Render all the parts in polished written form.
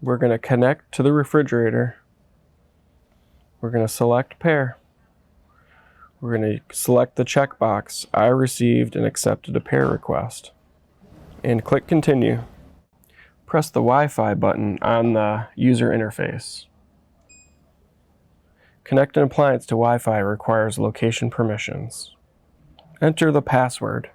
We're going to connect to the refrigerator. We're going to select pair. We're going to select the checkbox, I received and accepted a pair request, and click continue. Press the Wi-Fi button on the user interface. Connect an appliance to Wi-Fi requires location permissions. Enter the password.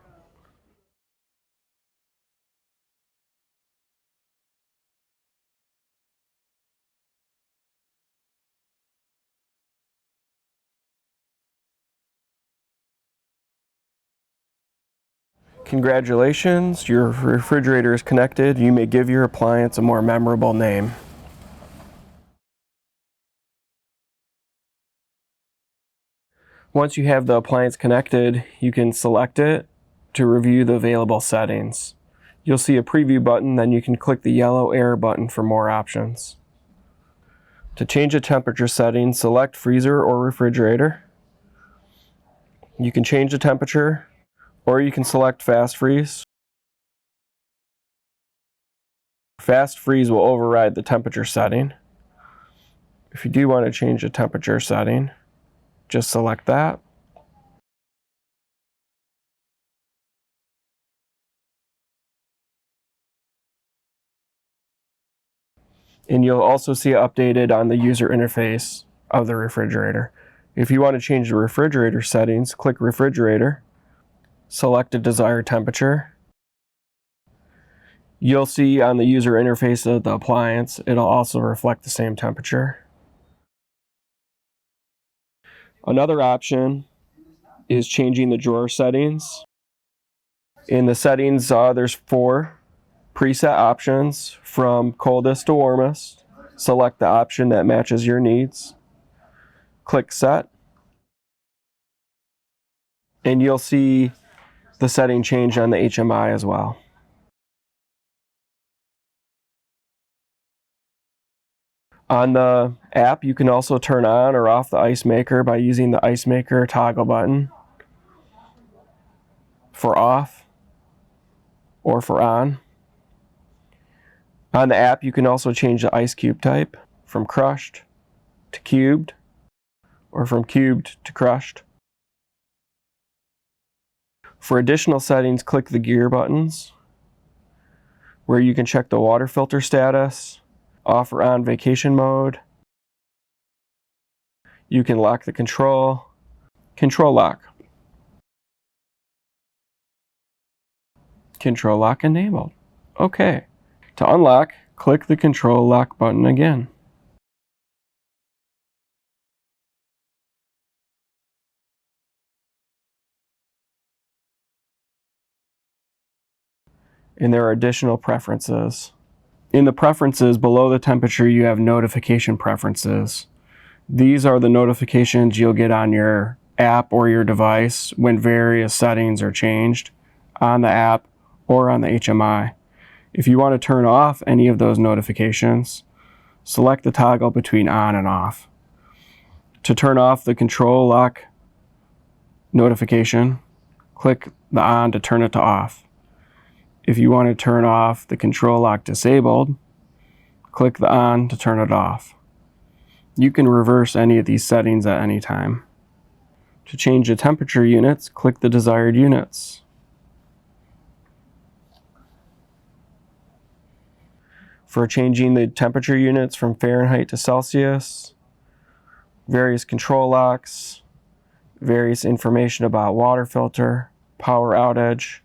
Congratulations, your refrigerator is connected. You may give your appliance a more memorable name. Once you have the appliance connected, you can select it to review the available settings. You'll see a preview button, then you can click the yellow arrow button for more options. To change a temperature setting, select freezer or refrigerator. You can change the temperature, or you can select fast freeze. Fast freeze will override the temperature setting. If you do want to change the temperature setting, just select that. And you'll also see it updated on the user interface of the refrigerator. If you want to change the refrigerator settings, click refrigerator, select a desired temperature. You'll see on the user interface of the appliance, it'll also reflect the same temperature. Another option is changing the drawer settings. In the settings, there's 4 preset options from coldest to warmest. Select the option that matches your needs. Click set. And you'll see the setting change on the HMI as well. On the app, you can also turn on or off the ice maker by using the ice maker toggle button for off or for on. On the app, you can also change the ice cube type from crushed to cubed or from cubed to crushed. For additional settings, click the gear buttons where you can check the water filter status, off or on vacation mode. You can lock the control lock. Control lock enabled. Okay. To unlock, click the control lock button again. And there are additional preferences. In the preferences below the temperature, you have notification preferences. These are the notifications you'll get on your app or your device when various settings are changed on the app or on the HMI. If you want to turn off any of those notifications, select the toggle between on and off. To turn off the control lock notification, click the on to turn it to off. If you want to turn off the control lock disabled, click the on to turn it off. You can reverse any of these settings at any time. To change the temperature units, click the desired units. For changing the temperature units from Fahrenheit to Celsius, various control locks, various information about water filter, power outage,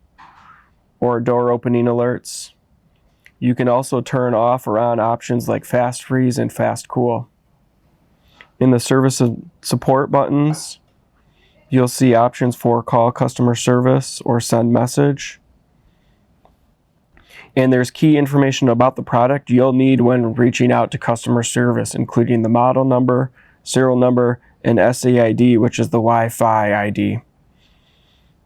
or door opening alerts. You can also turn off or on options like fast freeze and fast cool. In the service and support buttons, you'll see options for call customer service or send message. And there's key information about the product you'll need when reaching out to customer service, including the model number, serial number, and SAID, which is the Wi-Fi ID.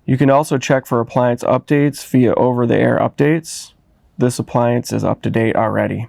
You can also check for appliance updates via over-the-air updates. This appliance is up to date already.